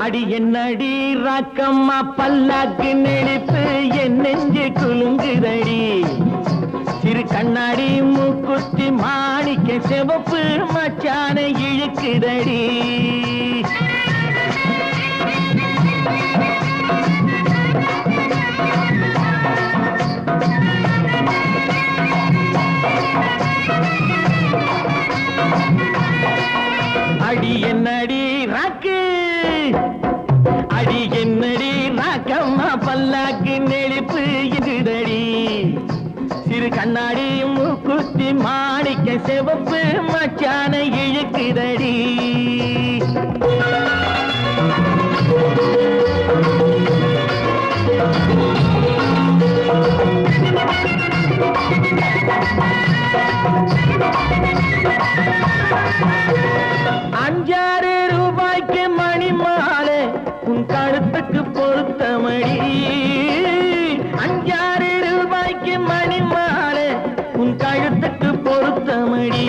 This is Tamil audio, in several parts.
அடி என்னடி ராக்கம்மா பல்லாக்கு நெளிப்பு என் நெஞ்சு குலுங்குதடி சிறு கண்ணாடி மூக்குத்தி மாணிக்க சிவப்பு மச்சான இழுக்குதடி அடி என்னடி ராக்கு அடி என்னடி ராக்கம்மா பல்லாக்கு நெளிப்பு இதுதடி சிறு கண்ணாடி மூக்குத்தி மாணிக்க சிவப்பு மச்சான இழுக்குதடி ₹5 மணி மாலை உன் கழுத்துக்கு பொருத்தமடி ₹5 மணி மாலை உன் கழுத்துக்கு பொருத்தமடி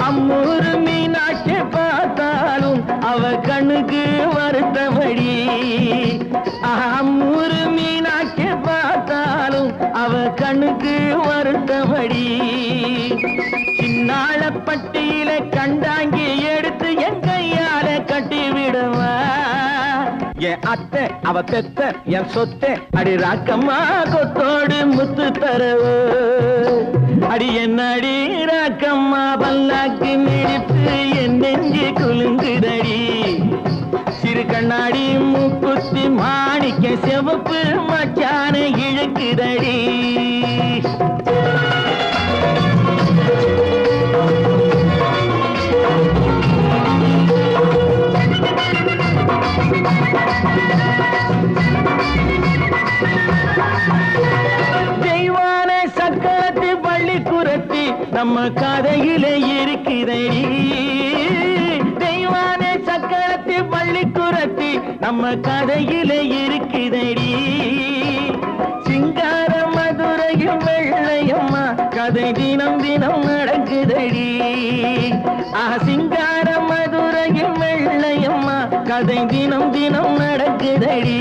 அம்மூரு மீனாட்சி பார்த்தாலும் அவ கண்ணுக்கு வருத்தமடி அம்மூரு மீனாட்சி பார்த்தாலும் அவ கண்ணுக்கு வருத்தமடி சின்னாள பட்டியில கண்டாங்கி எடுத்து என் கையால கட்டி விடுவா என் அத்தை அவ பெத்த என் சொத்தை அடி ராக்கம்மா கொத்தோடு முத்து தரவோ அடி என்னடி ராக்கம்மா பல்லாக்கு நெளிப்பு என் நெஞ்சு குலுங்குதடி சிறு கண்ணாடி மூக்குத்தி மாணிக்க சிவப்பு மச்சான இழுக்குதடி தெய்வான சக்கரத்து பள்ளி குரத்தி நம்ம கதையில இருக்குதடி தெய்வான சக்கரத்து பள்ளி குரத்தி நம்ம கதையில இருக்குதடி சிங்கார மதுரையும் வெள்ளையம்மா கதை தினம் தினம் நடக்குதடி சிங்கார மதுரையும் வெள்ளையம்மா கதை தினம் தினம் நடக்குதடி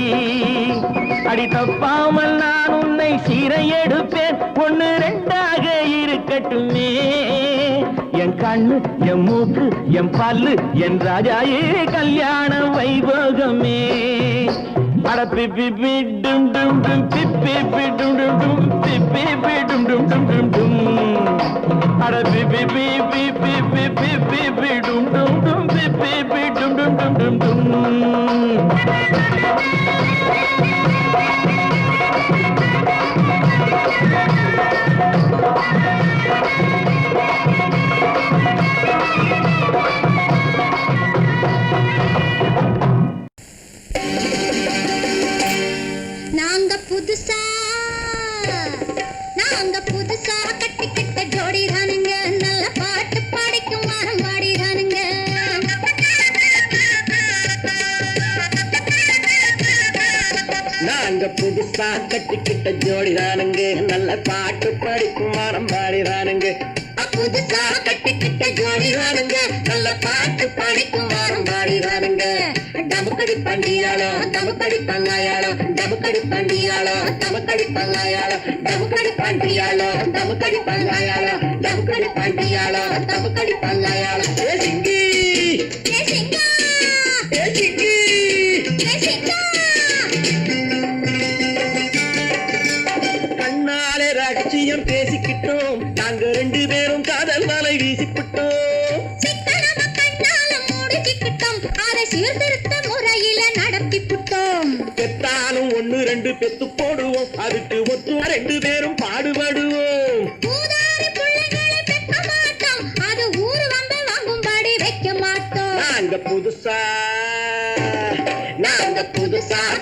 அடி தப்பாமல் நான் உன்னை சீரை எடுப்பேன் 1 2 இருக்கட்டுமே என் கண்ணு என் மூக்கு என் பல்லு என் ராஜாயே கல்யாண வைபோகமே அட பிப்பி டும் டும் டும் பிப்பி டும் டும் டும் பிப்பி டும் டும் டும் டும் டும் அட பிப்பி பிப்பி பிப்பி பிப்பி டும் டும் டும் பிப்பி டும் டும் டும் டும் டும் நாங்க புதுசா கட்டிக்கிட்ட ஜோடி தானுங்க நல்ல பாட்டு பாடிக்கும் வாரம் பாடி தானுங்க நாங்க புதுசா கட்டிக்கிட்ட ஜோடி தானுங்க நல்ல பாட்டு படிக்கும் வாரம் பாடி தானுங்க புதுசா கட்டிக்கிட்ட ஜோடி தானுங்க நல்ல பாட்டு பாடிக்கும் வாரம் பாடி தானுங்க டமுக்கடி பண்டியாளோ டமுக்கடி பங்காயாளோ டமுக்கடி பண்டியாளோ டமுக்கடி பங்காயாளோ டமுக்கடி பண்டியாளோ டமுக்கடி பங்காயாளோ டமுக்கடி பண்டியாளோ டமுக்கடி பங்காயாளோ ஏ சிங்கி ஏ சிங்கா ஏ சிங்கி ஏ சிங்கா கண்ணாலே ரகசியம் பேசிக்கிட்டோம் நாங்க 2 பேரும் காதல் மலை வீசிக்கிட்டோம் சிக்கனம கண்ணால மூடிக்கிட்டோம் அதை சீர்திருத்த முறையில நடத்திக்கிட்டோம் பெத்தாலும் 1 2 பெத்து போடுவோம் அதுக்கு ஒத்து 2 பேரும் பாடுபடுவோம் ஊதாரி பிள்ளைகளை பெக்க மாட்டோம் அது ஊரு வந்து வாங்கும்படி வைக்க மாட்டோம் நாங்க புதுசா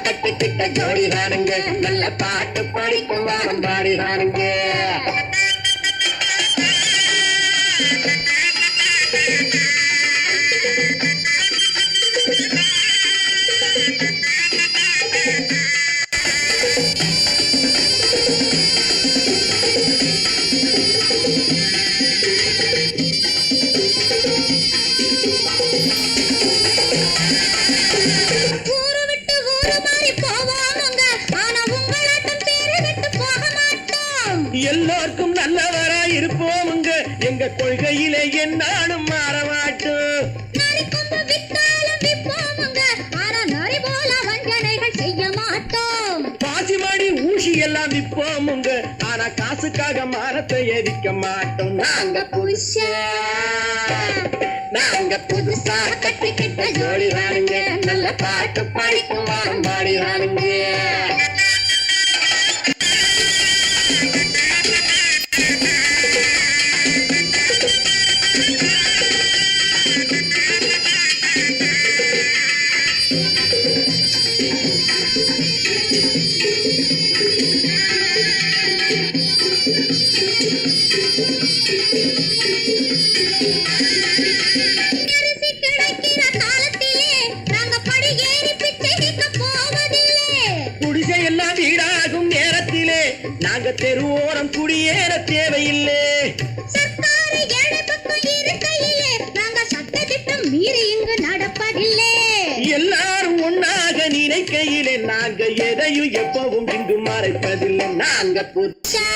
கட்டிக்கிட்ட ஜோடி தானுங்க நல்ல பாட்டு படிக்கும் வாரம் பாடி தானுங்க எல்லோருக்கும் நல்லவரா இருப்போமுங்க எங்க கொள்கையிலே என்னாலும் மாற மாட்டோம் பாசிமாடி ஊசி எல்லாம் விற்போமுங்க ஆனா காசுக்காக மரத்தை எரிக்க மாட்டோம் நாங்க புதுசா கட்டிக்கிட்ட ஜோடி ராணுங்க நல்ல பாட்டு படிக்கும் வாரம் பாடி ராணுங்க நாங்க தெருவோரம் குடியேற தேவையில்லை எல்லாரும் ஒன்னாக நினைக்கையிலே நாங்க எதையும் எப்பவும் இங்கு மறைப்பதில்லை நாங்க புதுசா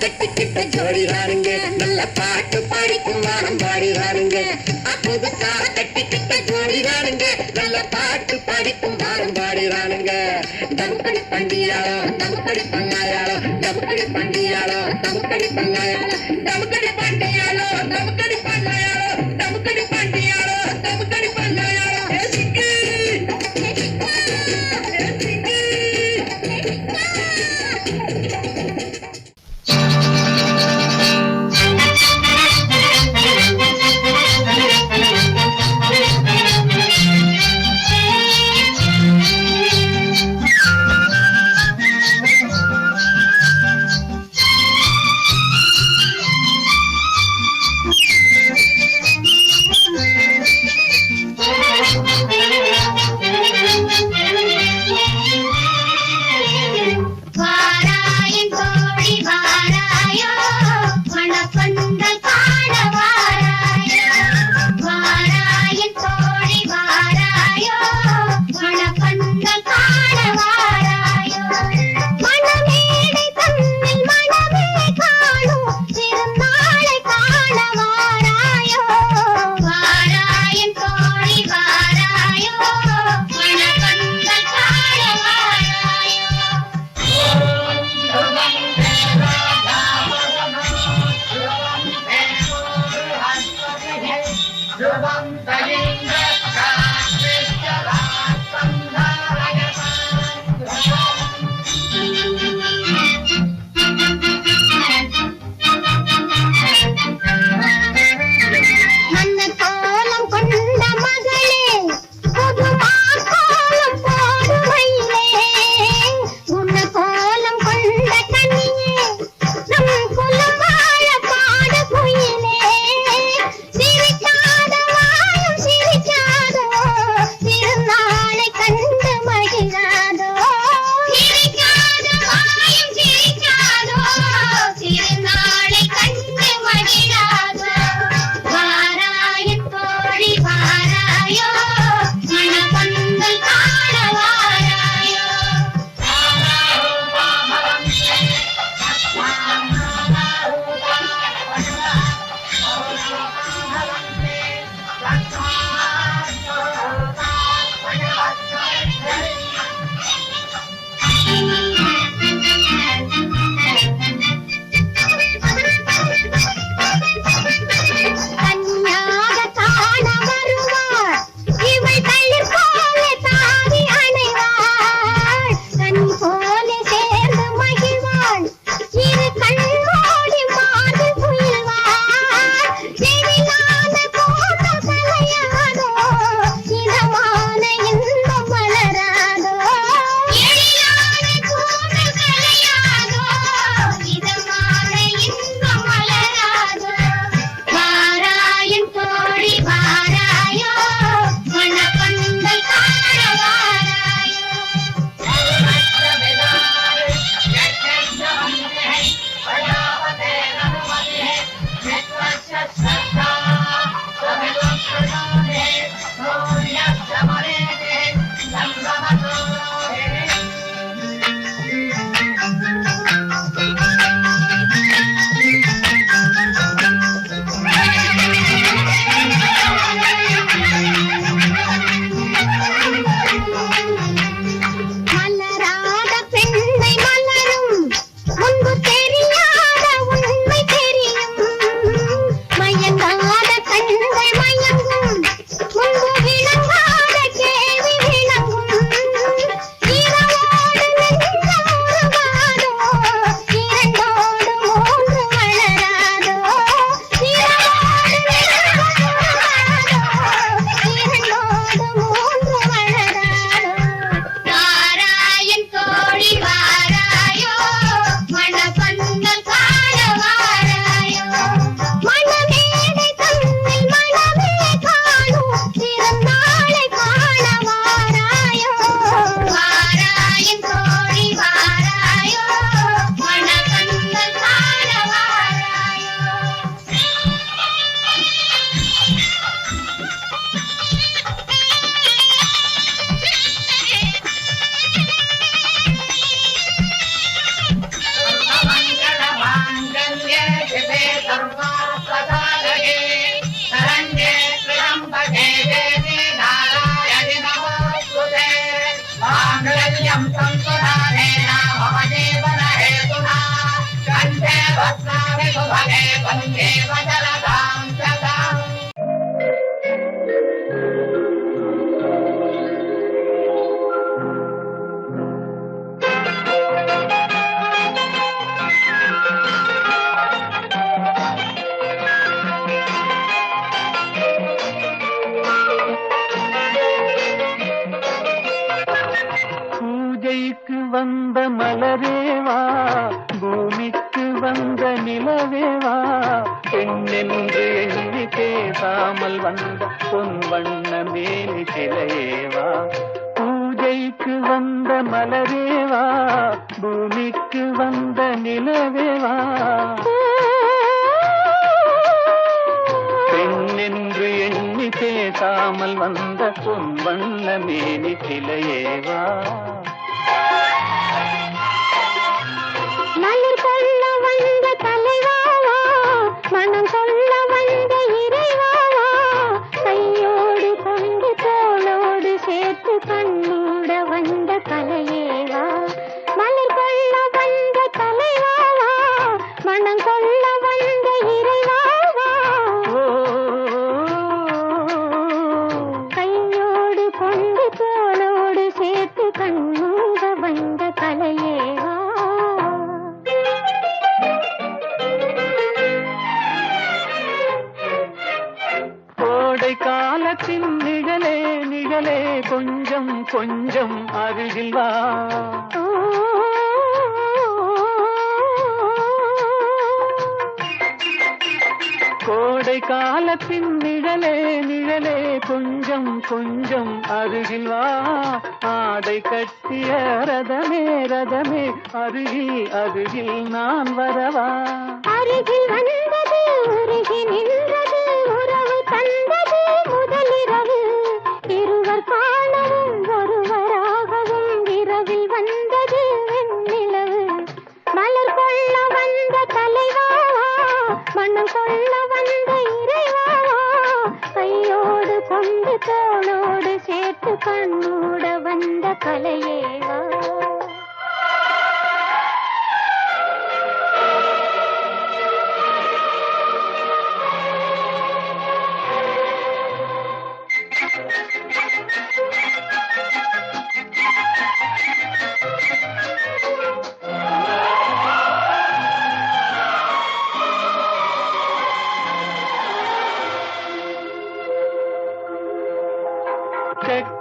கட்டிக்கிட்ட ஜோடிதானுங்க நல்ல பாட்டு படிக்கும் வாரம் பாடிதானுங்க புதுசா கட்டிக்கிட்ட ஜோடிதானுங்க நல்ல பாட்டு படிக்கும் வாரம் பாடிதானுங்க தமுக்கடி பண்டியாளோ தமுக்கடி பங்காயாளோ தமுக்கடி பண்டியாளோ தமுக்கடி பங்காயாளோ தமுக்கடி பண்டியாளோ தமுக்கடி பங்காயாளோ தமுக்கடி பண்டியாளோ தமுக்கடி பங்காயாளோ माङ्गल्यं संसुधानेन मम जीवनहेतुना कण्ठे भस्मामि सुभगे वन्दे वज्रदां सदाम् வந்த மலரேவா பூமிக்கு வந்த நிலவேவா பெண்ணென்று எண்ணி பேசாமல் வந்த பொன் வண்ண மேனி சிலையேவா பூஜைக்கு வந்த மலரேவா பூமிக்கு வந்த நிலவேவா பெண்ணென்று எண்ணி பேசாமல் வந்த பொன் வண்ண மேனி சிலையேவா மலர் கொள்ள வந்த தலைவாவா மனம் கொள்ள வந்த இறைவாவா கையோடு கொண்டு தோளோடு சேர்த்து கண்ணூட வந்த கலையேவா மலர் கொள்ள வந்த தலைவாவா மனம் கொள்ள வந்த இறைவாவா கையோடு கொண்டு தோளோடு சேர்த்து கண்ணூட வந்த கலையேவா காலத்தின் நிழலே நிழலே கொஞ்சம் கொஞ்சம் அருகில் வா கோடை காலத்தின் நிழலே நிழலே கொஞ்சம் கொஞ்சம் அருகில் வா ஆடை கட்டிய ரதமே ரதமே அருகில் அருகில் நான் வரவா அருகில் வந்தது உருகி நின்றது உறவு தந்தது முதலிரவு இருவர் காணவும் ஒருவராகவும் இரவில் வந்தது வெண்ணிலவு மலர் கொள்ள வந்த தலைவாவா மனம் கொள்ள வந்த இறைவாவா கையோடு கொண்டு தோளோடு சேர்த்து கண்ணூட வந்த கலையேவா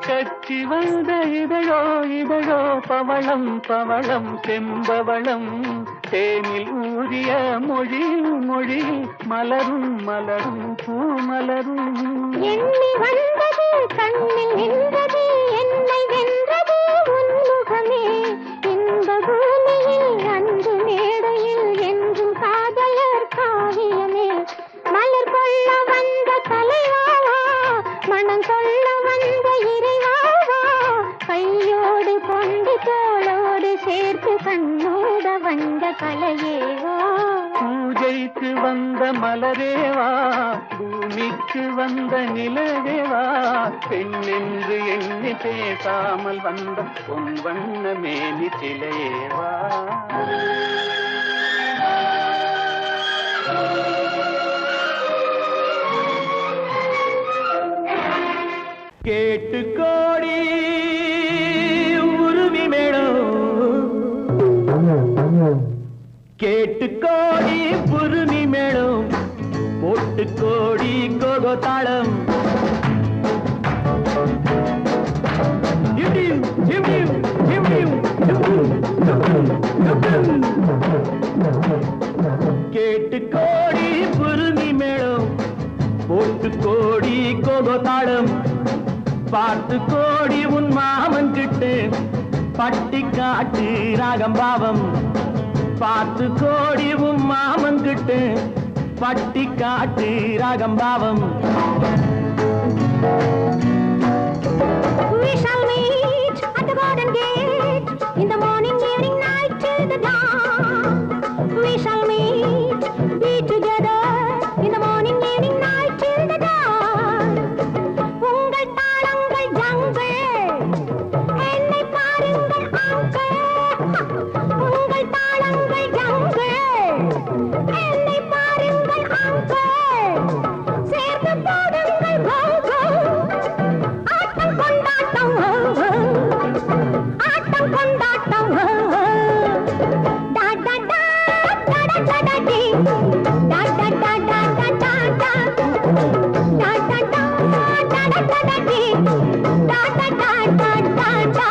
கச்சி வந்த இதழோ இதழோ பவளம் பவளம் செம்பவளம் தேனில் ஊறிய மொழி மொழி மலரும் மலரும் பூமலரும் எண்ணி வந்தது கண்ணில் நின்றது என்னை வென்றது உன்முகமே இந்த பூமியில் அன்று மேடையில் என்றும் காதலர் காவியமே மலர் கொள்ள வந்த தலைவாவா மனம் கொள்ள வந்த இறைவாவா கையோடு கொண்டு தோளோடு சேர்த்து கண்ணோட வந்த கலையேவா பூஜைக்கு வந்த மலரேவா பூமிக்கு வந்த நிலவேவா பெண்ணென்று எண்ணி பேசாமல் வந்த பொன் வண்ண மேனி சிலையேவா கேட்டு கோடி உருவி மேடம் கேட்டு கோடி புருமி மேடம் போட்டு கோடி கோகோ தாளம் கேட்டு கோடி புருமி மேடம் போட்டு கோடி கோகோ தாளம் பார்த்து கோடி உன் மாமன் கிட்டு பட்டி காட்டு ராகம் பாவம் பார்த்து கோடி உன் மாமன் கிட்டு பட்டி காட்டு ராகம் பாவம் We shall meet at the garden gate in the morning, evening, night till the dawn. We shall meet, be together in the morning, evening, night till the dawn. உங்கள் தாளங்கள் ஜங்கள் என்னை பாருங்கள் கொண்டாட்டம் டா டா டா டா டா டா டி டா டா டா டா டா டா டா டா டா டா டா டா டா டி டா டா டா டா டா டா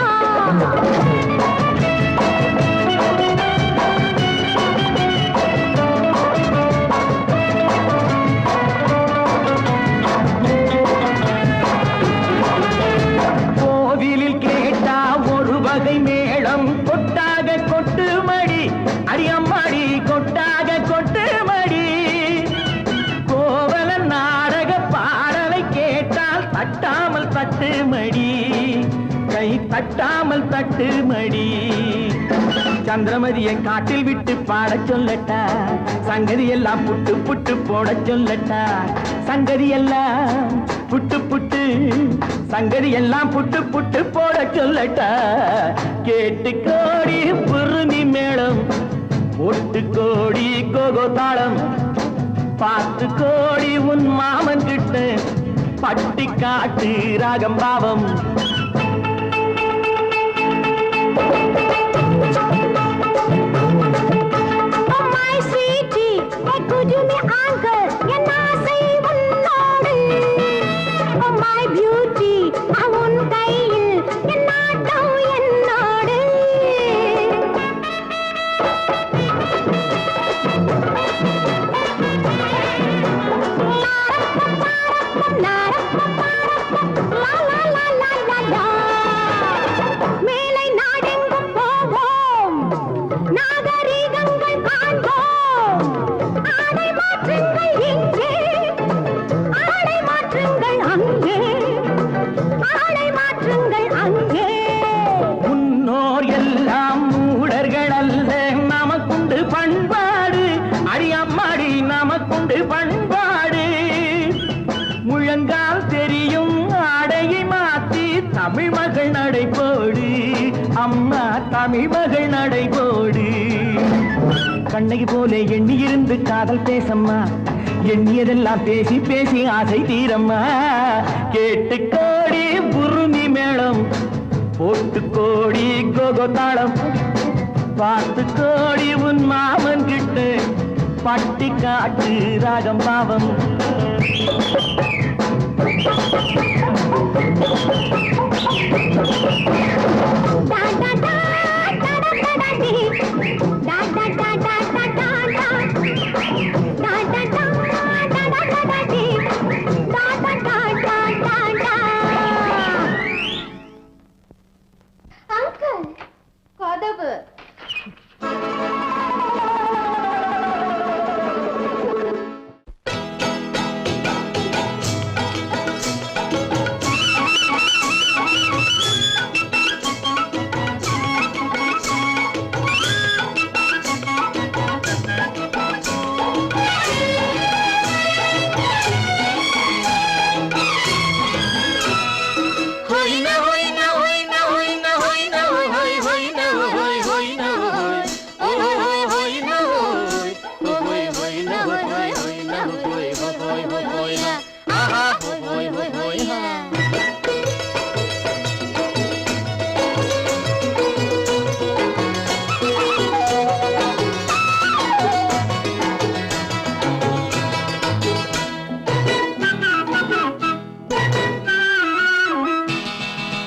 கோவிலில் கேட்டா ஒரு வகை மேளம் கொட்டாக கொட்டு மடி அடியம்மாடி கொட்டாக கொட்டு மடி கோவல நாடக பாடலை கேட்டால் தட்டாமல் தட்டு மடி கை தட்டாமல் தட்டு மடி சந்திரமதியை காட்டில் விட்டு பாடச் சொல்லட்டா சங்கதி எல்லாம் புட்டு புட்டு போடச் சொல்லட்டா சங்கதி எல்லாம் புட்டு புட்டு சங்கதி எல்லாம் புட்டு புட்டு போடச் சொல்லட்டா கேட்டு கோடி புருமி மேளம் ஒட்டு கோடி கோகோ தாளம் பார்த்து கோடி உன் மாமன் கிட்ட பட்டி காட்டு ராகம் பாவம் பண்பாடு முழங்கால் தெரியும் ஆடையை மாத்தி தமிழ் மகள் நடைபோடு அம்மா தமிழ் மகள் நடைபோடு கண்ணகி போல எண்ணி இருந்து காதல் பேசம்மா எண்ணியதெல்லாம் பேசி பேசி ஆசை தீரம்மா கேட்டு கோடி புருமி மேளம் போட்டு கோடி கோகோ தாளம் பார்த்து கோடி உன் மாமன் கிட்ட பட்டி காட்டு ராகம் பாவம் அங்கிள் கதவு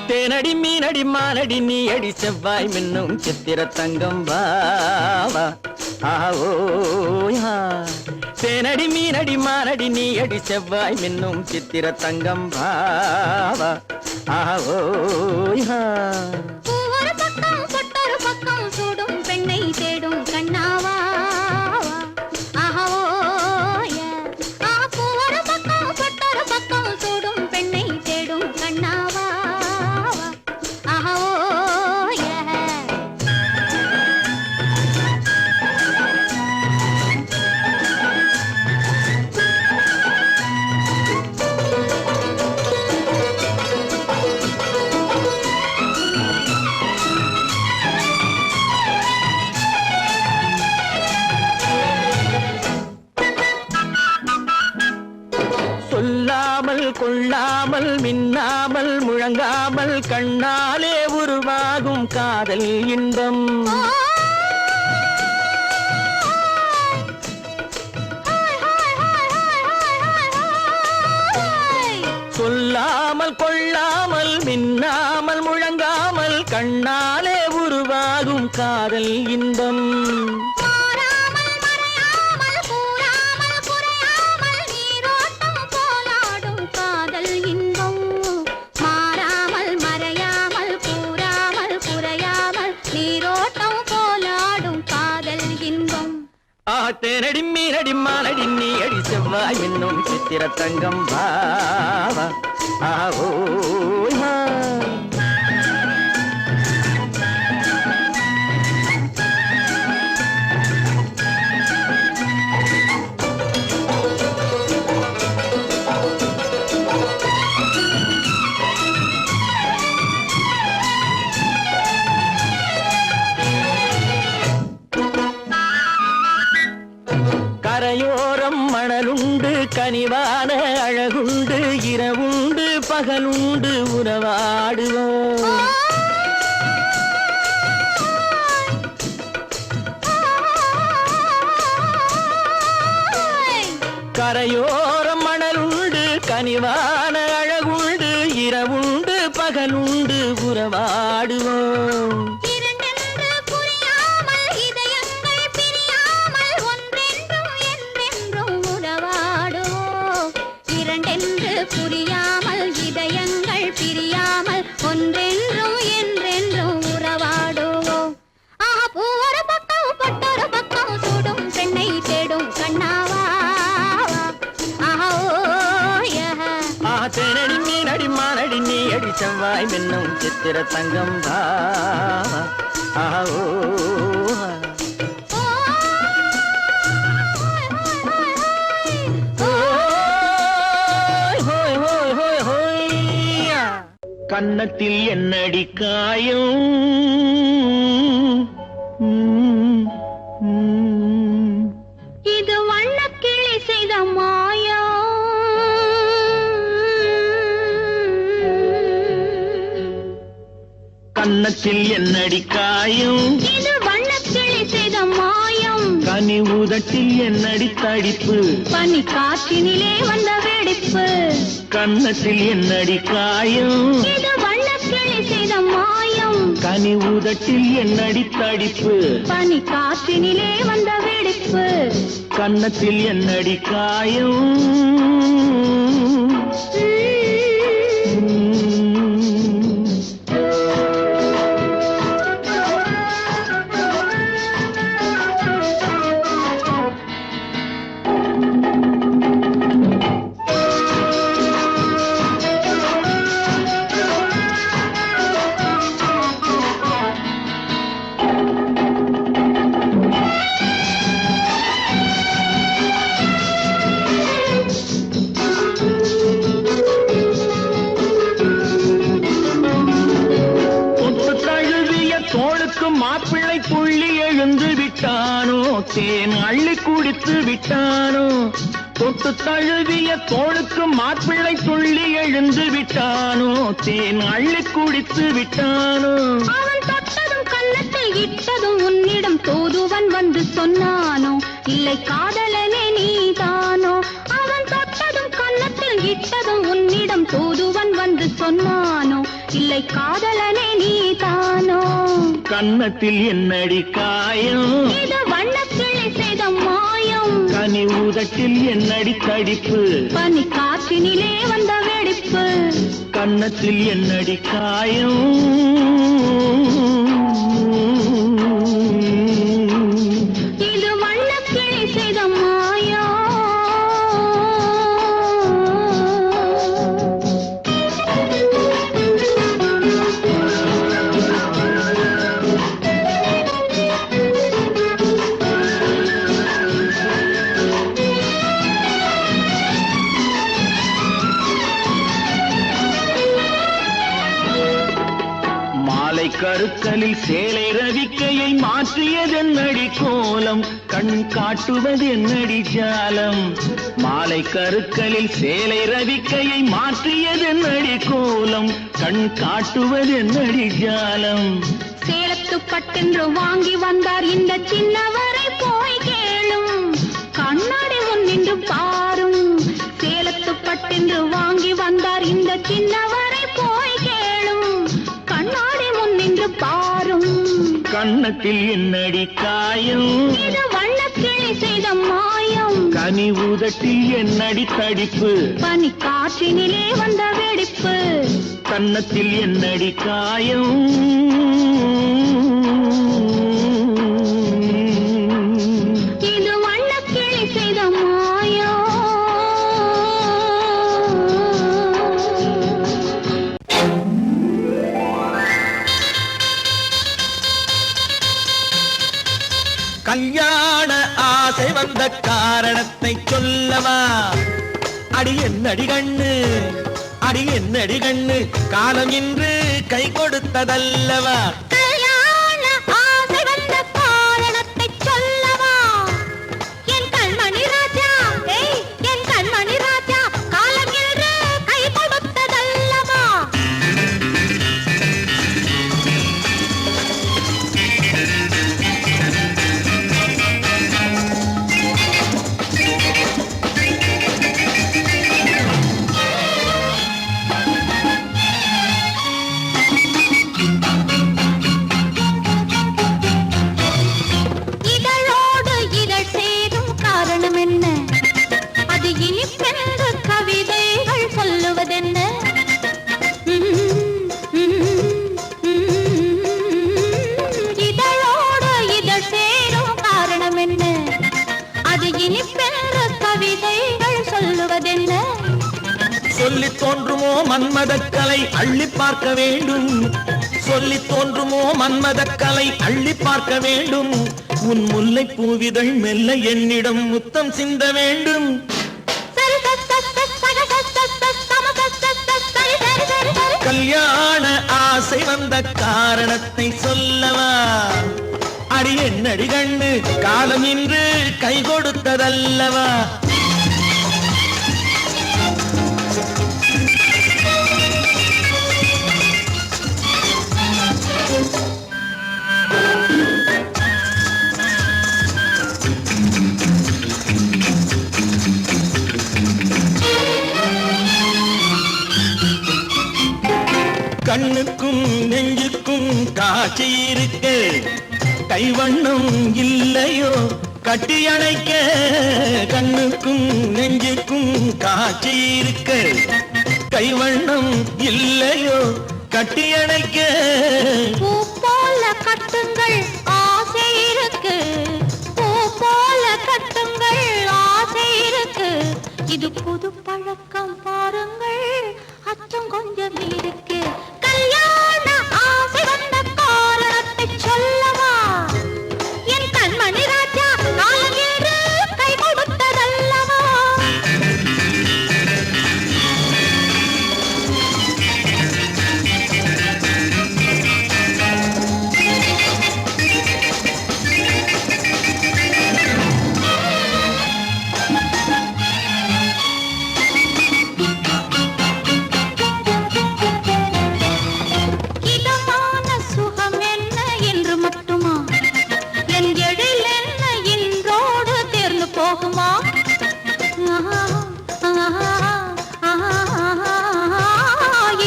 தேனடி மீனடி மானடி நீ அடி செவ்வாய் மின்னும் சித்திர தங்கம் வாவா ஆவோயா தேனடி மீனடி மானடி நீ அடி செவ்வாய் மின்னும் சித்திர தங்கம் வாவா ஆவோயா ஒரு பக்கம் பொட்டொரு பக்கம் சூடும் பெண்ணை தேடும் கண்ணாவா ஒரு பக்கம் பொட்டொரு பக்கம் சூடும் பெண்ணை தேடும் கண்ணாவா சொல்லாமல் கொள்ளாமல் மின்னாமல் முழங்காமல் கண்ணாலே உருவாகும் காதல் காதல் இன்பம் சொல்லாமல் கொள்ளாமல் மின்னாமல் முழங்காமல் கண்ணாலே உருவாகும் காதல் இன்பம் தேனடி மீனடி மானடி நீ அடி செவ்வாய் என்னும் சித்திர தங்கம் பாவா ஆவோ கரையோரம் மணலுண்டு கனிவான அழகுண்டு இரவுண்டு பகலுண்டு உறவாடுவோம் கரையோரம் மணலுண்டு கனிவான அழகுண்டு இரவுண்டு பகலுண்டு உறவாடுவோம் புரியாமல் இதயங்கள் பிரியாமல் ஒன்றென்றும் என்றென்றும் உறவாடுவோம் பூவொரு பக்கம் பொட்டொரு பக்கம் சூடும் பெண்ணை தேடும் கண்ணாவா தேனடி மீனடி மானடி நீ அடி செவ்வாய் மின்னும் சித்திர தங்கம் ஆவோ கன்னத்தில் என்னடி காயம் இது வண்ணக்கிளி செய்த மாயம் கன்னத்தில் என்னடி காயம் இது வண்ணக்கிளி செய்த மாயம் கனி உதட்டில் என்னடி தடிப்பு பனி காற்றினிலே வந்த வெடிப்பு கன்னத்தில் என்னடி காயம் இது வண்ணக்கிளி செய்த மாயம் கனி உதட்டில் என்னடி தடிப்பு பனி காற்றினிலே வந்த வெடிப்பு கன்னத்தில் என்னடி காயம் மாப்பிள்ளை புள்ளி எழுந்து விட்டானோ தேன் அள்ளி குடித்து விட்டானோ தொட்டு தழுவிய தோளுக்கு மாப்பிள்ளை துள்ளி எழுந்து விட்டானோ தேன் அள்ளி குடித்து விட்டானோ அவன் தொட்டதும் கன்னத்தில் இட்டதும் உன்னிடம் தூதுவன் வந்து சொன்னானோ இல்லை காதலனே நீதானோ அவன் தொட்டதும் கன்னத்தில் இட்டதும் உன்னிடம் தூதுவன் வந்து சொன்னானோ இல்லை காதலனே நீதானோ கன்னத்தில் என்னடி காயம் இது வண்ணக்கிளி செய்த மாயம் கனி உதட்டில் என்னடி தடிப்பு பனி காற்றினிலே வந்த வெடிப்பு கன்னத்தில் என்னடி காயம் இது வண்ணக்கிளி செய்த மாயம் கருக்கலில் சேலை ரவிக்கையை மாற்றியதென்னடி கோலம் கண் காட்டுவதென்னடி ஜாலம் மாலை கருக்கலில் சேலை ரவிக்கையை மாற்றியதென்னடி கோலம் கண் காட்டுவதென்னடி ஜாலம் சேலத்து பட்டென்று வாங்கி வந்தார் இந்த சின்னவரை போய் கேளும் கண்ணாடி முன் நின்று பாரும் சேலத்து பட்டென்று வாங்கி வந்தார் இந்த சின்னவரை போய் கேளும் கண்ணாடி முன் நின்று பாரும் கண்ணத்தில் என்னடி காயம் இது வண்ணக்கிளி செய்த மாயம் கனி உதட்டில் என்னடி தடிப்பு பனி காற்றினிலே வந்த வெடிப்பு கன்னத்தில் என்னடி காயம் இது வண்ணக்கிளி செய்த மாயம் கல்யாண ஆசை வந்த காரணத்தை சொல்லவா அடி என்னடி கண்ணு அடி என்னடி கண்ணு காலம் இன்று கை கொடுத்ததல்லவா கல்யாண ஆசை வந்த காரணத்தை சொல்லவா என் கண்மணி ராஜா என் கண்மணி ராஜா காலம் என்று கை கொடுத்ததல்லவா இதழோடு இதழ் சேரும் காரணம் என்ன அது இனிப்பென்று கவிதைகள் சொல்லுவதென்ன இதழோடு இதழ் சேரும் காரணம் என்ன அது இனிப்பென்று கவிதைகள் சொல்லுவதென்ன சொல்லி தோன்றுமோ மன்மதக்கலை அள்ளி பார்க்க வேண்டும் சொல்லி தோன்றுமோ மன்மதக்கலை அள்ளி பார்க்க வேண்டும் உன் முல்லை பூவிதழ் மெல்ல என்னிடம் முத்தம் சிந்த வேண்டும் கல்யாண ஆசை வந்த காரணத்தை சொல்லவா அடி என்னடி கண்ணு காலம் இன்று கை கொடுத்ததல்லவா கண்ணுக்கும் நெஞ்சுக்கும் காட்சி இருக்க கைவண்ணம் இல்லையோ கட்டி அணைக்க கண்ணுக்கும் நெஞ்சுக்கும் காட்சி இருக்க கைவண்ணம் இல்லையோ கட்டி அணைக்க பூ போல கட்டுங்கள் ஆசை இருக்கு பூ போல கட்டுங்கள் ஆசை இருக்கு இது புது பழக்கம் பாருங்கள் அச்சம் கொஞ்சம் இருக்கு கல்யாண ஆசை வந்த காரணத்தை சொல்லவா என் கண்மணி ராஜா காலம் என்று கை கொடுத்ததல்லவா இதமான சுகம் என்ன என்று மட்டுமா என் எழில் என்ன இன்றோடு தேர்ந்து போகுமா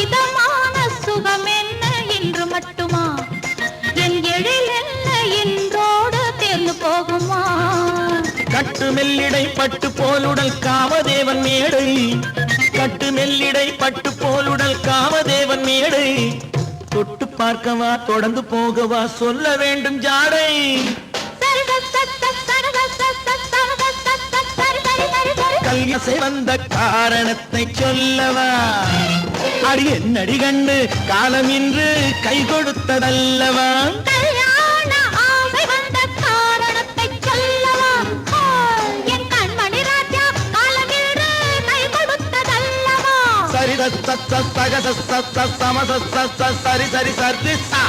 இதமான சுகம் என்ன என்று மட்டுமா என் எழில் என்ன இன்றோடு தேர்ந்து போகுமா கட்டு மெல்லிடை பட்டு போலுடல் காமதேவன் மேடை கட்டு மெல்லிடை பட்டு போலுடல் காமதேவன் மேடை தொட்டு பார்க்கவா தொடர்ந்து போகவா சொல்ல வேண்டும் ஜாடை கல்யாசை வந்த காரணத்தை சொல்லவா அடி என்னடி கண்டு காலம் இன்று கை கொடுத்ததல்லவா கல்யாண ஆசை வந்த காரணத்தை சொல்லவா என் கண்மணி ராஜா காலம் என்று கை கொடுத்ததல்லவா சரி சக சரி சரி சரி சா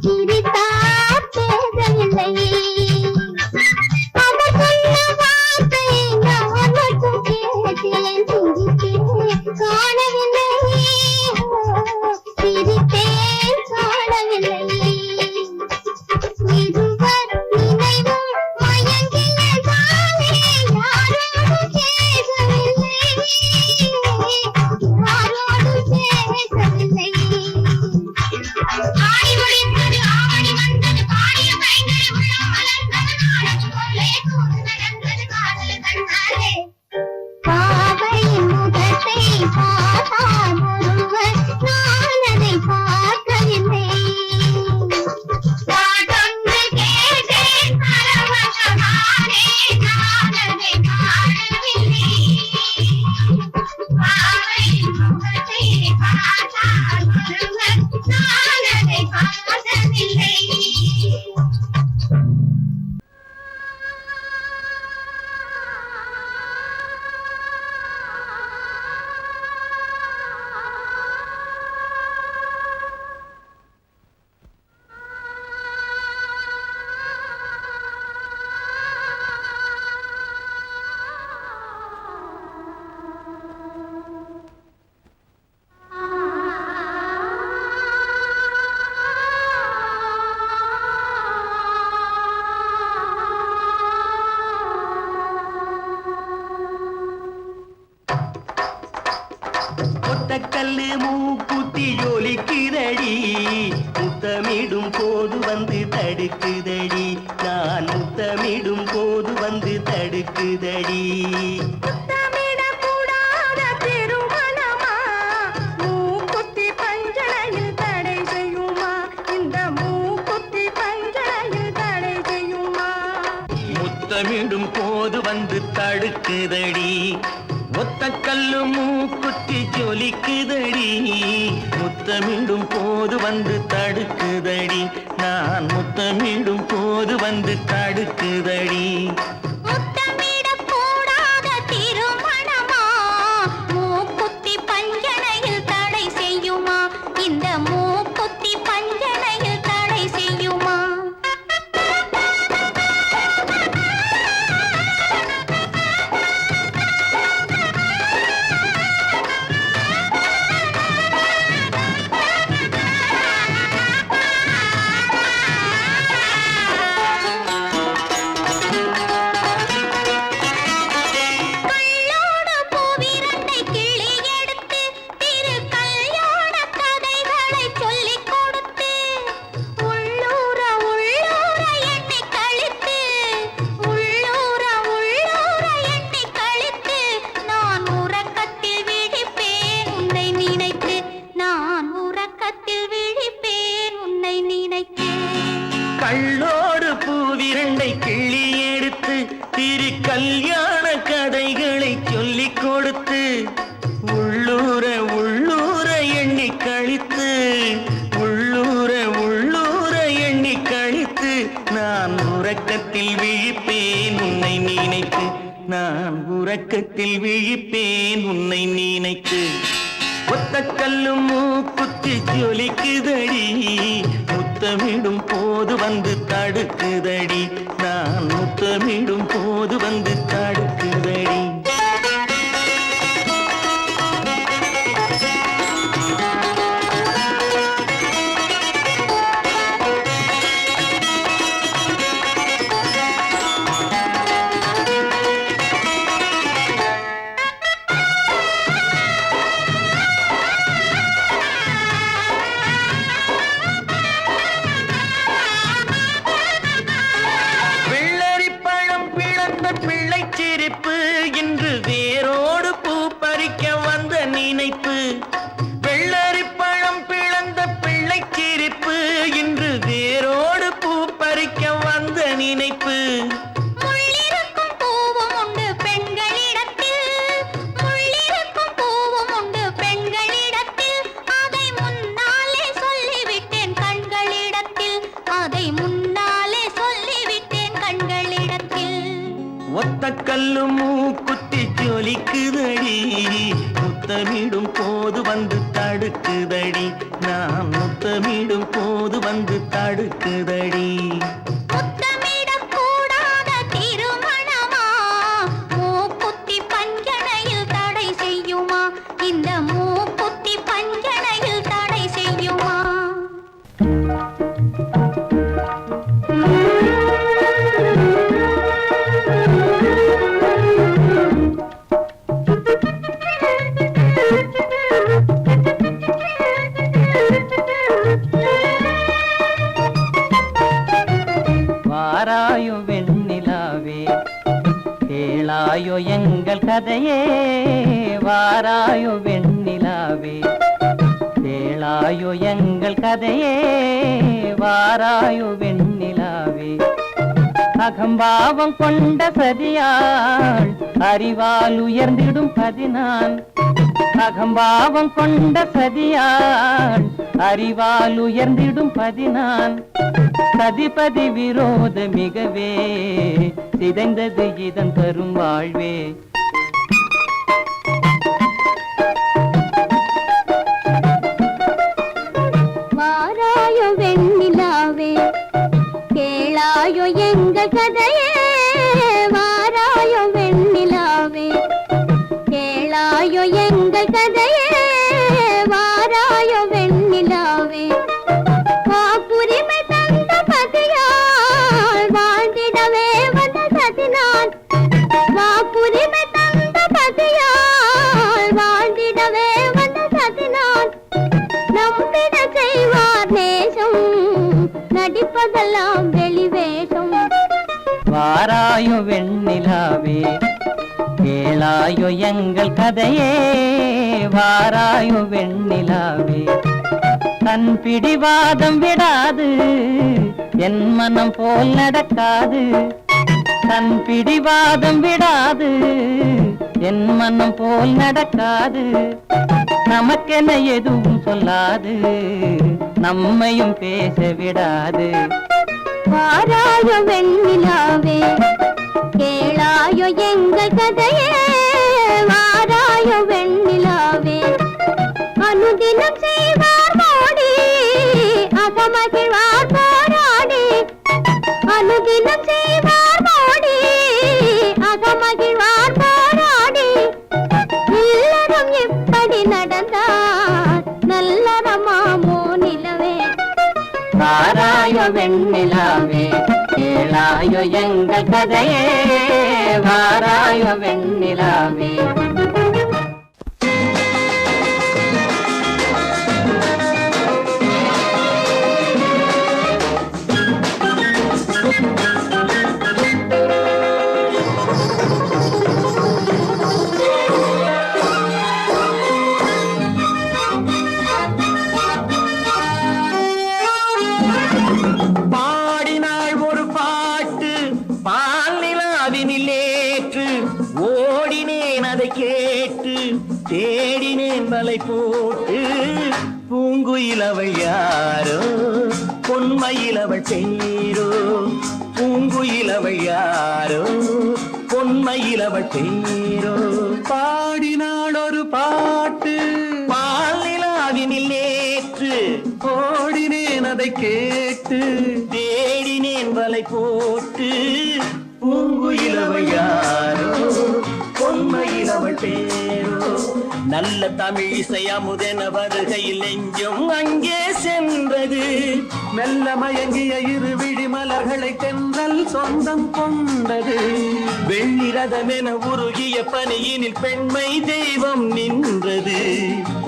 சிரித்தார் பேசவில்லை. அவர் சொன்ன வார்த்தை நான் மட்டும் கேட்டேன், சிரித்தேன் காணவில்லை, சிரித்தேன் காணவில்லை. இருவர் நினைவும் மயங்கியதாலே யாரோடு பேசவில்லை, யாரோடு பேசவில்லை. ஆடி முடிந்தது ஆவணி வந்தது பாடிய கைகள் உள்ளம் மலர்ந்தது நாடகம் போலே தூது நடந்தது காதல் கண்ணாலே. பாவையின் முகத்தை பார்த்தார் ஒருவர், நான் அதை பார்க்கவில்லை. பாடொன்று கேட்டேன் பரவசமானே, நான் அதை காணவில்லை. பாவையின் முகத்தை பார்த்தார் ஒருவர், நான் அதை பார்த்ததில்லை. ஒத்தக்கல்லு மூக்குத்தி ஜொலிக்குதடி, முத்தமிடும் போது வந்து தடுக்குதடி, நான் முத்தமிடும் போது வந்து தடுக்குதடி. முத்தமிடக்கூடாத திருமணமா, மூக்குத்தி பஞ்சனையில் தடை செய்யுமா, இந்த மூக்குத்தி பஞ்சனையில் தடை செய்யுமா. முத்தமிடும் போது வந்து தடுக்குதடி, ஒத்தக்கல்லு மூக்குத்தி ஜொலிக்குதடி, முத்தமிடும் போது வந்து தடுக்குதடி, நான் முத்தமிடும் போது வந்து தடுக்குதடி. முத்தமிடக்கூடாத திருமணமா, மூக்குத்தி பஞ்சனையில் தடை செய்யுமா, இந்த மூக்குத்தி பஞ்சனையில் தடை செய்யுமா. கள்ளோடு பூவிரண்டை கிள்ளி எடுத்து, திரு கல்யாண கதைகளை சொல்லிக் கொடுத்து, உள்ளூர உள்ளூர எண்ணி கழித்து, உள்ளூர உள்ளூர எண்ணி கழித்து, நான் உறக்கத்தில் விழிப்பேன் உன்னை நினைத்து, நான் உறக்கத்தில் விழிப்பேன் உன்னை நினைத்து. கள்ளோடு பூவிரண்டை கிள்ளி எடுத்து, திரு கல்யாண கதைகளை சொல்லிக் கொடுத்து, உள்ளூர உள்ளூர எண்ணி கழித்து, உள்ளூர உள்ளூர எண்ணி கழித்து, நான் உறக்கத்தில் விழிப்பேன் உன்னை நினைத்து, நான் உறக்கத்தில் விழிப்பேன் உன்னை நினைத்து. ஒத்தக்கல்லு மூக்குத்தி ஜொலிக்குதடி, முத்தமிடும் போது வந்து தடுக்குதடி, நான் முத்தமிடும் போது வந்து தடுக்குதடி. வெள்ளரிப்பழம் பிளந்த பிள்ளை சிரிப்பு, இன்று வேரோடு பூ பறிக்க வந்த நினைப்பு. வெள்ளரிப்பழம் பிளந்த பிள்ளை சிரிப்பு, இன்று வேரோடு பூ பறிக்க வந்த நினைப்பு. முள்ளிருக்கும் பூவும் உண்டு பெண்களிடத்தில், முள்ளிருக்கும் பூவும் உண்டு பெண்களிடத்தில், அதை முன்னாலே சொல்லிவிட்டேன் கண்களிடத்தில், அதை முன்னாலே சொல்லிவிட்டேன் கண்களிடத்தில். ஒத்தக்கல்லு மூக்குத்தி ஜொலிக்குதடி, முத்தமிடும் போது வந்து தடுக்குதடி நான் முத்தமிடும் போது வந்து தடுக்குதடி முத்தமிடக்கூடாத திருமணமா மூக்குத்தி பஞ்சனையில் தடை செய்யுமா இந்த மூக்குத்தி பஞ்சனையில் தடை செய்யுமா வாராயோ வெண்ணிலாவே கேளாயோ எங்கள் கதையே வாராயோ வெண்ணிலாவே கேளாயோ எங்கள் கதையே வாராயோ வெண்ணிலாவே அகம்பாவம் கொண்ட சதியாள் அறிவால் உயர்ந்திடும் பதினான் அகம்பாவம் கொண்ட சதியாள் அறிவால் உயர்ந்திடும் பதினான் சதிபதி விரோத மிகவே சிதைந்தது இதன் தரும் வாழ்வே வாராயோ வெண்ணிலாவே கேளாயோ எங்கள் கதையே வாராயோ வெண்ணிலாவே கேளாயோ எங்கள் கதையே வாராயோ வெண்ணிலாவே வாக்குரிமை தந்த பதியால் வாழ்ந்திடவே வந்த சதினான் வாக்குரிமை தந்த பதியால் வாழ்ந்திடவே வந்த சதினான் நம்பிட செய்வார் நேசம் நடிப்பதெல்லாம் வெளிவேஷம் வாராயோ வெண்ணிலாவே கேளாயோ எங்கள் கதையே வாராயோ வெண்ணிலாவே தன் பிடிவாதம் விடாது என் மனம் போல் நடக்காது தன் பிடிவாதம் விடாது என் மனம் போல் நடக்காது நமக்கென எதுவும் சொல்லாது நம்மையும் பேச விடாது வாராயோ வெண்ணிலாவே கேளாயோ எங்கள் கதையே வாராயோ வெண்ணிலாவே அனுதினம் செய்வார் மோடி அகமகிழ்வார் போராடி அனுதினம் செய்வார் மோடி அகமகிழ்வார் போராடி இல்லறம் இப்படி நடந்தார் நல்லறமாமோ நிலவே வாராயோ வெண்ணிலாவே கேளாயோ எங்கள் கதையே வாராயோ வெண்ணிலாவே கேட்டு தேடினேன் வலை போட்டு பூங்குயிலவள் யாரோ பொன்மயிலவள் பேரோ பூங்குயிலவள் யாரோ பொன்மயிலவள் பேரோ பாடினாள் ஒரு பாட்டு பாலிலாவினில் நேற்று ஓடினேன் அதை கேட்டு தேடினேன் வலை போட்டு பூங்குயிலவள் யாரோ பொன்மயிலவள் பேரோ நல்ல தமிழ் இசை அமுதென வருகையில் நெஞ்சும் அங்கே சென்றது மெல்ல மயங்கிய இரு விழி மலர்களை தென்றல் சொந்தம் கொண்டது வெள்ளிரதமென உருகிய பனியினில் பெண்மை தெய்வம் நின்றது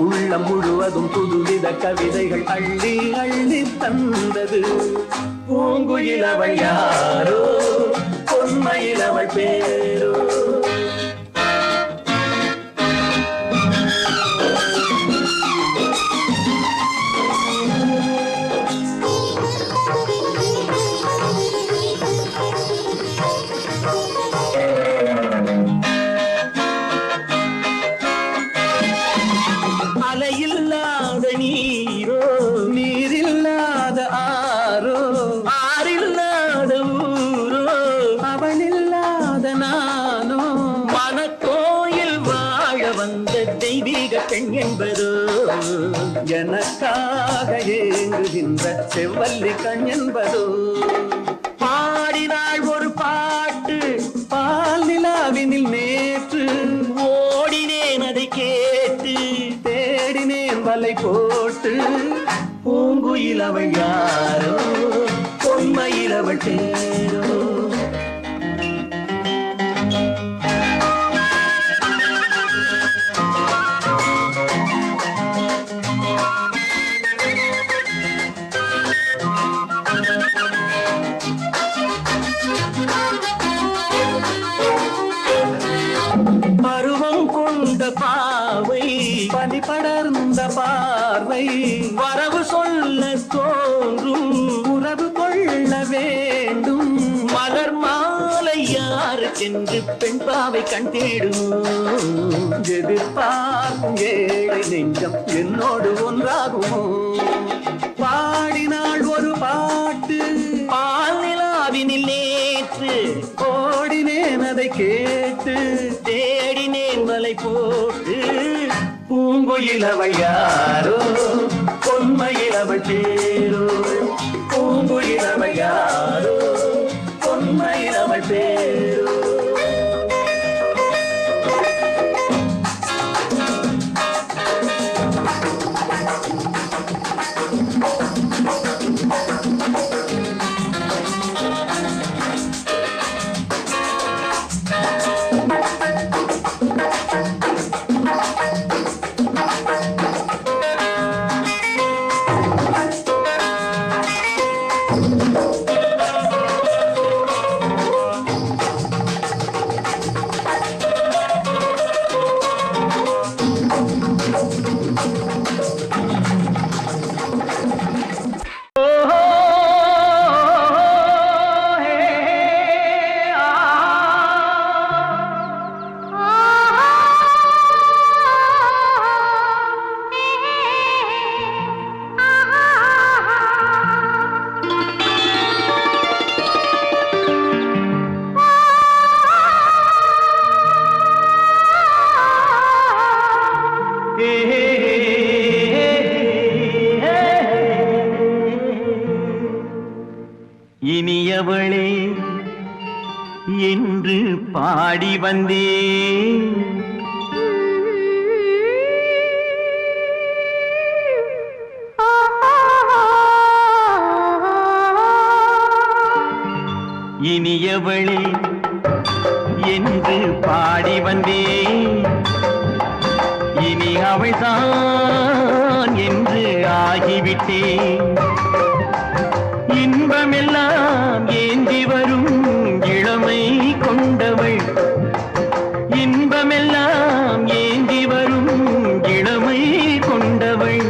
உள்ளம் முழுவதும் புதுவித கவிதைகள் அள்ளி அள்ளி தந்தது பூங்குயிலவள் யாரோ பொன்மயிலவள் பேரோ அலையில்லாத நீரோ நீரில்லாத ஆரோ ஆறில்லாத ஊரோ அவளில்லாத நான் என்பதோ எனக்காக ஏங்குகின்ற செவ்வல்லி கண் என்பதோ பாடினாள் ஒரு பாட்டு பால் நிலாவினில் நேற்று ஓடினேன் அதை கேட்டு தேடினேன் வலை போட்டு பூங்குயில் அவள் யாரோ பொன்மையில் அவள் தேரோ பருவம் கொண்ட பாவை பனி படர்ந்த பார்வை வரவு சொல்ல தோன்றும் உறவு கொள்ள வேண்டும் மலர் மாலை யாருக்கென்று பெண் பாவை கண் தேடும் எதிர்பார்க்கும் ஏழை நெஞ்சம் என்னோடு ஒன்றாகுமோ பாடினாள் ஒரு பாட்டு பால் நிலாவினில் நேற்று ஓடினேன் அதை கேட்டு தேடினேன் வலை போட்டு பூங்குயில் அவள் யாரோ பொன்மையில் அவள் பேரோ பூங்குயில் அவள் யாரோ பொன்மையில் அவள் பேரோ இனியவளே என்று பாடி வந்தேன் இனியவளே என்று பாடி வந்தேன் இனி அவள்தான் என்று ஆகிவிட்டேன் இன்பமெல்லாம் ஏந்தி வரும் இளமை கொண்டவள் இன்பமெல்லாம் ஏந்தி வரும் இளமை கொண்டவள்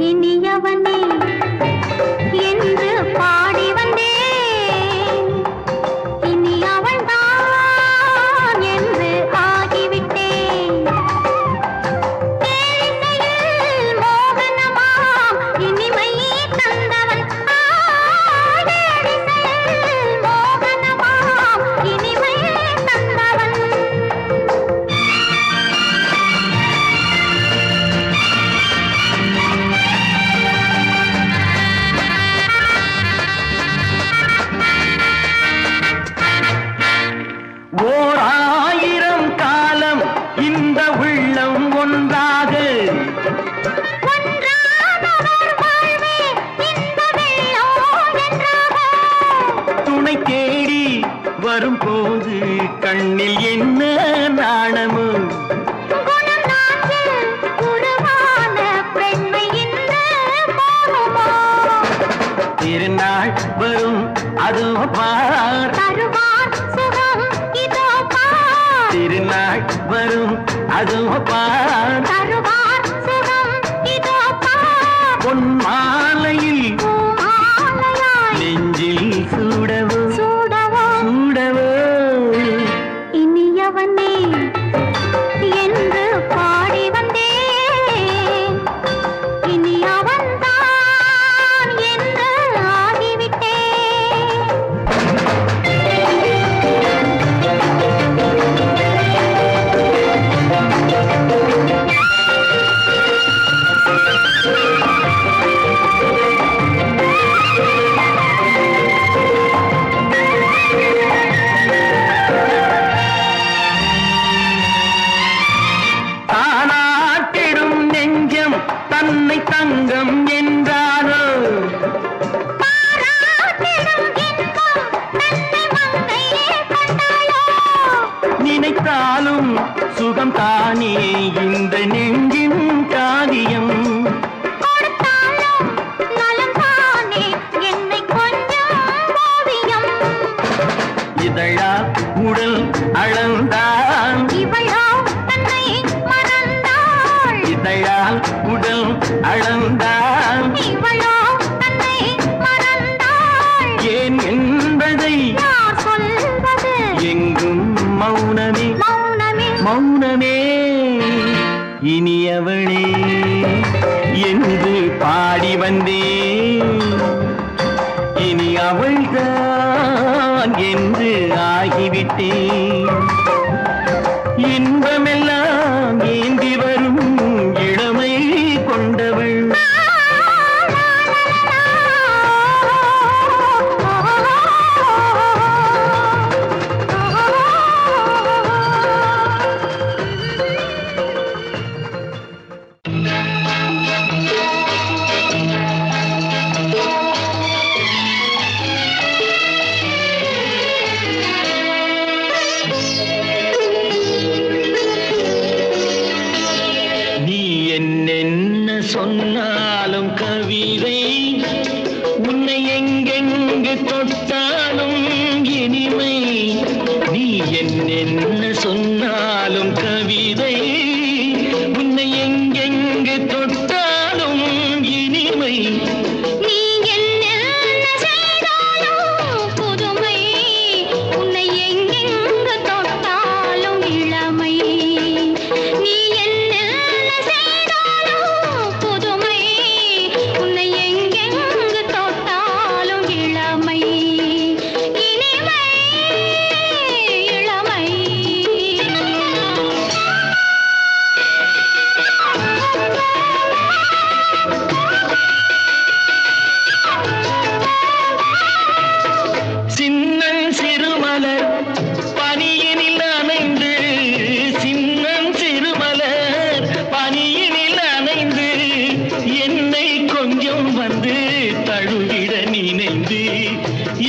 இனியவனே என்று பாடி வந்தேன் இனி அவள்தான் என்று ஆகிவிட்டேன் தேனிசையில் மோகனமாம் இனிமை தந்தவன் தேனிசையில் மோகனமாம் இனிமை தந்தவன் ஓர் ஆயிரம் காலம் இந்த உள்ளம் ஒன்றாக ஒன்றானவர் வாழ்வே இந்த வெள்ளம் என்றாக துணை தேடி வரும்போது கண்ணில் என்ன நாணமோ குணம் நாட்டில் உருவான பெண்மை இந்த மோகமோ திருநாள் வரும் அதோ பார் தருவார் சுகம் இதோ பார் திருநாள் வரும் அதோ பார் தருவார் சுகம் இதோ பார் பொன் மாலையில் பூமாலையாய் நெஞ்சில் சூடவோ சூடவோ சூடவோ இனியவனே என்று பாடி வந்தேன் இனி அவன்தான் என்று ஆகிவிட்டேன் மௌனமே இனியவளே என்று பாடி வந்தேன். இனி அவள்தான் என்று ஆகிவிட்டேன். இன்பமெல்லாம் ஏந்தி வரும் இளமை கொண்டவள். சொன்னாலும் கவிதை உன்னை எங்கெங்கு தொட்டாலும் இனிமை. நீ என்ன சொன்னாலும் கவிதை உன்னை எங்கெங்கு தொட்டாலும் இனிமை. நீ என்ன செய்தாலும் புதுமை உன்னை எங்கெங்கு தொட்டாலும் இளமை. நீ என்ன செய்தாலும் புதுமை உன்னை எங்கெங்கு தொட்டாலும் இளமை. இனிமை இளமை. சின்னன் சிறுமலர் பனியினில் அணைந்து, சின்னன் சிறுமலர் பனியினில் அணைந்து என்னை கொஞ்சம் வந்து தழுவிட நினைந்து,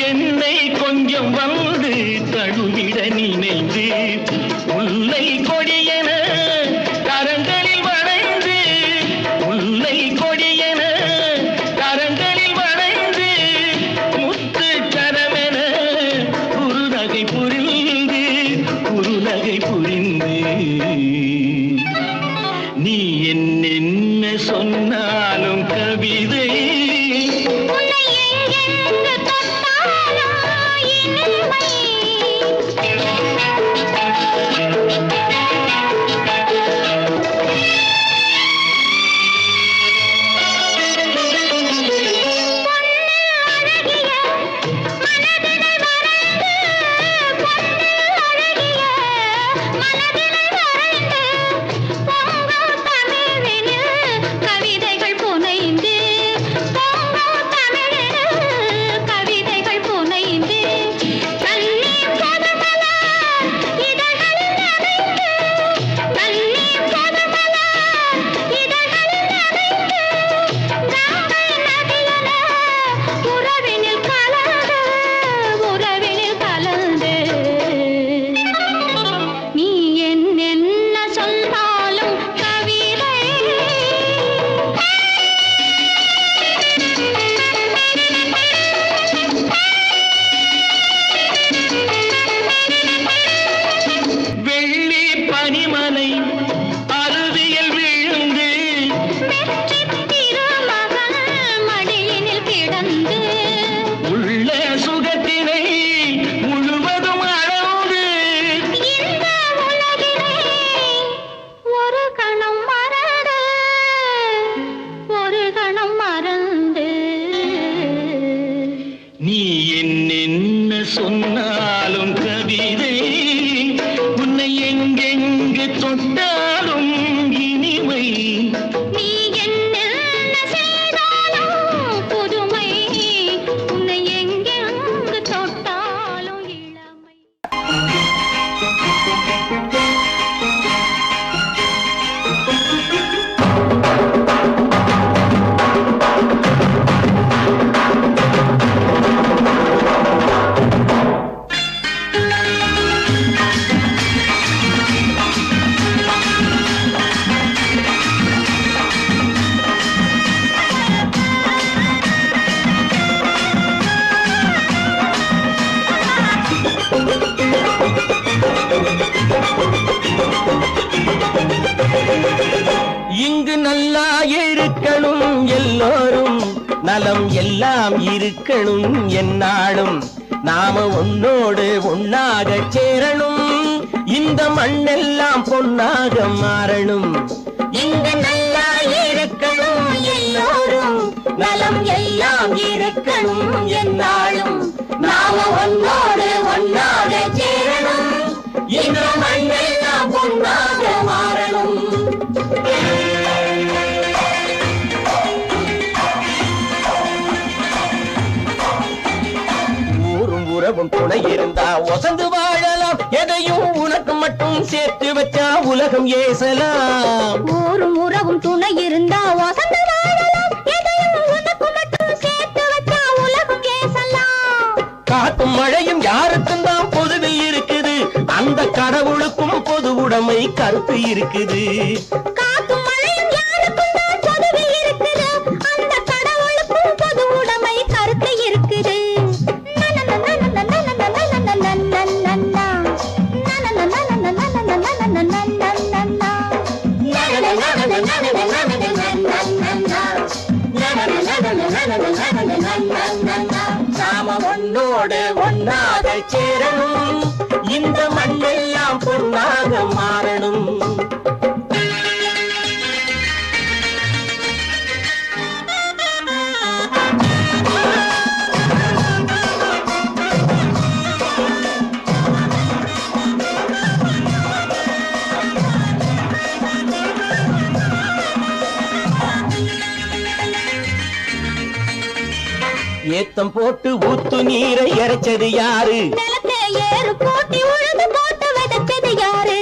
என்னை கொஞ்சம் வந்து தழுவிட நினைந்து முல்லை கொடியென கரங்களில் வளைந்து, முல்லை கொடியென கரங்களில் வளைந்து முத்து கரமென குறுநகை புரிந்து, குறுநகை புரிந்து. நீ என்ன சொன்னாலும் கவிதை உன்னை எங்கெங்கு தொட்டாலும் இனிமை. கவிதைகள் புனைந்து பொங்கும் தமிழில் கவிதைகள் புனைந்து தண்ணீர் பொதுமல இதழ்களில் நனைந்து, தண்ணீர் பொதுமல இதழ்களில் நனைந்து கங்கை நதியென உறவினில் கலந்து, உறவினில் கலந்து. நீ என்ன சொன்னாலும் கவிதை. வெள்ளி பனிமலை அருவியில் விழுந்து, வெற்றித் திருமகன் மடியினில் கிடந்து உள்ள சுகத்தினை முழுவதும் அளந்து, இந்த உலகினை ஒரு கணம் மறந்து, ஒரு கணம் மறந்து. நீ என்ன சொன்னாலும் கவிதை உன்னை எங்கெங்கு தொட்டாலும் இனிமை. நீ என்ன செய்தாலும் புதுமை உன்னை எங்கெங்கு தொட்டாலும் இளமை. இங்கு நல்லா இருக்கணும் எல்லோரும், நலம் எல்லாம் இருக்கணும் என்னாலும். நாம உன்னோடு ஒன்னாக சேரணும், இந்த மண்ணெல்லாம் பொன்னாக மாறணும். இங்கு நல்லா இருக்கணும் எல்லோரும், நலம் எல்லாம் இருக்கணும் என்னாலும். நாம ஒன்னோடு ஒன்னாக சேரணும், இந்த மண்ணெல்லாம் பொன்னாக மாறணும். ஊரும் உறவும் துணை இருந்தா ஒசந்து வாழலாம், எதையும் உனக்கு மட்டும் சேர்த்து வச்சா உலகம் ஏசலாம். ஊரும் உறவும் துணை இருந்தா வசந்து வாழலாம், எதையும் உனக்கு மட்டும் சேர்த்து வச்சா உலகம் ஏசலாம். காத்தும் மழையும் யாருக்கும் தான் பொதுவில் இருக்குது, அந்த கடவுளுக்கும் பொது உடைமை கருத்து இருக்குது. காத்தும் மழையும் யாருக்கும் தான் பொதுவில் இருக்குது, அந்த கடவுளுக்கும் பொது உடைமை கருத்து இருக்குது. நாம ஒன்னோடு ஒன்னாக சேரணும், இந்த மண்ணெல்லாம் பொன்னாக மாறணும். ஏத்தம் போட்டு ஊத்து நீரை இறைச்சது யாரு? நிலத்தை ஏறு போட்டி உழுது போட்டு விதைச்சது யாரு?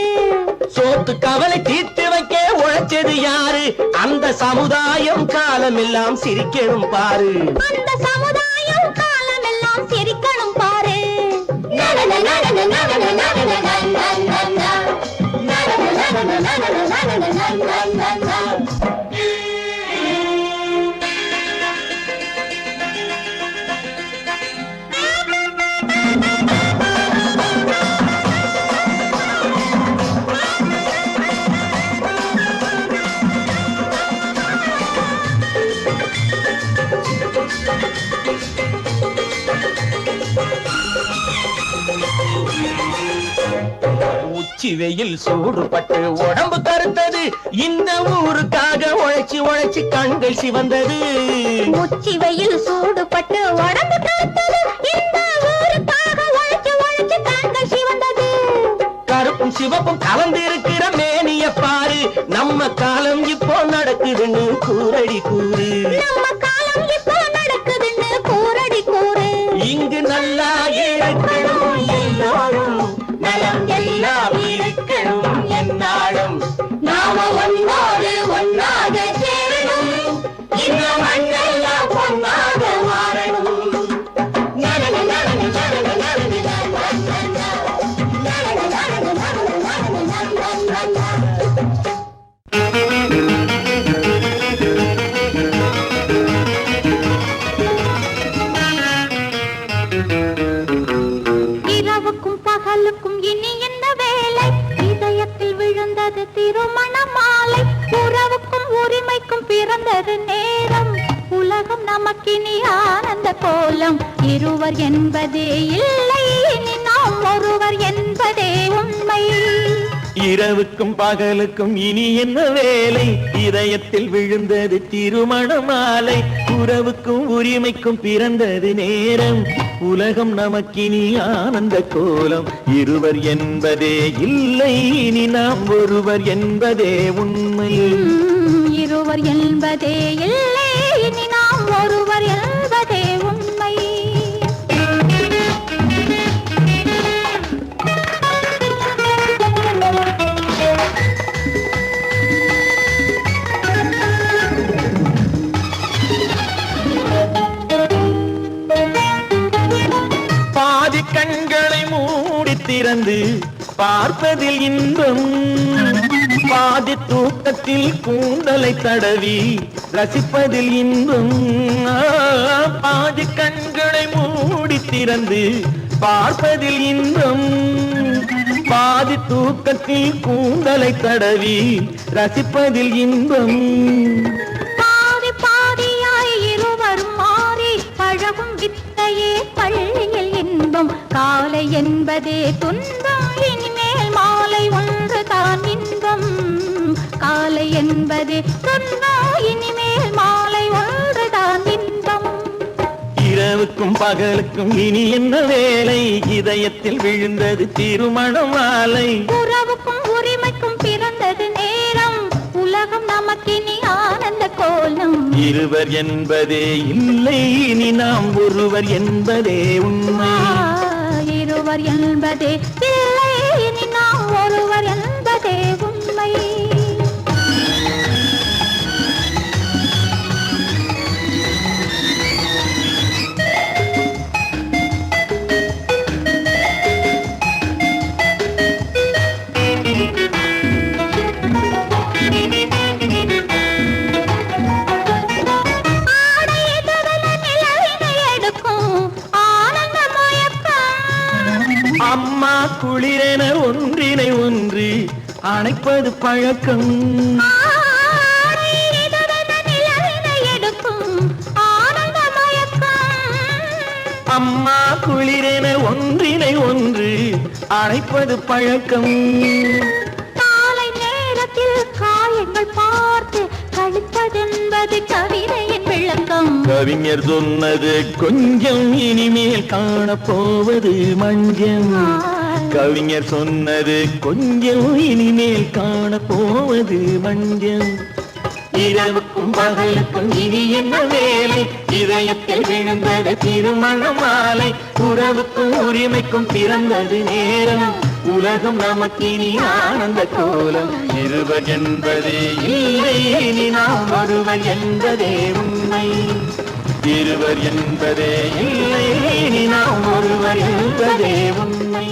சோத்து கவலை தீர்த்து வைக்க உழைச்சது யாரு? அந்த சமுதாயம் காலமெல்லாம் சிரிக்கணும் பாரு. அந்த சமுதாயம் காலமெல்லாம் சிரிக்கணும் பாரு. உச்சி வெயில் சூடுபட்டு உடம்பு கருத்தது, இந்த ஊருக்காக உழைச்சி உழைச்சி கண்கள் சிவந்தது. உச்சி வெயில் சூடுபட்டு உடம்பு கருத்தது, இந்த ஊருக்காக உழைச்சி உழைச்சி கண்கள் சிவந்தது. கருப்பும் சிவப்பும் கலந்து இருக்கிற மேனிய பாரு, நம்ம காலம் இப்போ நடக்குதுன்னு கூரடி கூறு. நம்ம காலம் இப்போ நடக்குதுன்னு கூரடி கூறு. இங்கு நல்லா இருக்கணும் எல்லோரும், நலம் எல்லாம் இருக்கணும் என்னாலும். நாம ஒன்னோடு ஒன்னாக சேரணும், இந்த மண்ணெல்லாம் பொன்னாக மாறணும். இரவுக்கும் பகலுக்கும் இனி என்ன வேலை? இதயத்தில் விழுந்தது திருமண மாலை. உறவுக்கும் உரிமைக்கும் பிறந்தது நேரம், உலகம் நமக்கினி ஆனந்த கோலம். இருவர் என்பதே இல்லை, இனி நாம் ஒருவர் என்பதே உண்மை. இரவுக்கும் பகலுக்கும் இனி என்ன வேலை? இதயத்தில் விழுந்தது திருமண மாலை. உறவுக்கும் உரிமைக்கும் பிறந்தது நேரம், உலகம் நமக்கினி ஆனந்த கோலம். இருவர் என்பதே இல்லை, இனி நாம் ஒருவர் என்பதே உண்மை. இருவர் என்பதே இல்லை, இனி நாம் ஒருவர் என்பதே உண்மை. பாதி கண்களை மூடி திறந்து பார்ப்பதில் இன்பம், பாதி தூக்கத்தில் கூந்தலை தடவி ரசிப்பதில் இன்பம். பாதி கண்களை மூடி திறந்து பார்ப்பதில் இன்பம், பாதி தூக்கத்தில் கூந்தலை தடவி ரசிப்பதில் இன்பம். பாதி பாதியாய் இருவரும் மாறி பழகும் வித்தையே பள்ளியில் இன்பம். காலை என்பதே துன்பம், இனிமேல் மாலை என்பதே சொன்னோம் இனிமேல் மாலை ஒன்றுதான் இன்பம். இரவுக்கும் பகலுக்கும் இனி என்ன வேலை, இதயத்தில் விழுந்தது திருமண மாலை. உறவுக்கும் உரிமைக்கும் பிறந்தது நேரம், உலகம் நமக்கினி ஆனந்த கோலம். இருவர் என்பதே இல்லை இனி நாம் ஒருவர் என்பதே உண்மை. இருவர் என்பதே இல்லை இனி நாம் ஒருவர் என்பதே உண்மை. அம்மா குளிரென ஒன்றினை ஒன்று அணைப்பது பழக்கம். அம்மா குளிரென ஒன்றினை ஒன்று அணைப்பது பழக்கம். காலை நேரத்தில் காயங்கள் பார்த்து கழிப்பதென்பது கவிதையின் விளக்கம். கவிஞர் சொன்னது கொஞ்சம் இனிமேல் காணப்போவது மஞ்சம். கவிஞர் சொன்னது கொஞ்சம் இனிமேல் காணப்போவது மஞ்சம். இரவுக்கும் பகலுக்கும் இனி என்ன வேலை, இதயத்தில் விழுந்தது திருமண மாலை. உறவுக்கும் உரிமைக்கும் பிறந்தது நேரம், உலகம் நமக்கினி ஆனந்த கோலம். இருவர் என்பதே இல்லை இனி நாம் ஒருவர் என்பதே உண்மை. இருவர் என்பதே இல்லை இனி நாம் ஒருவர் என்பதே உண்மை.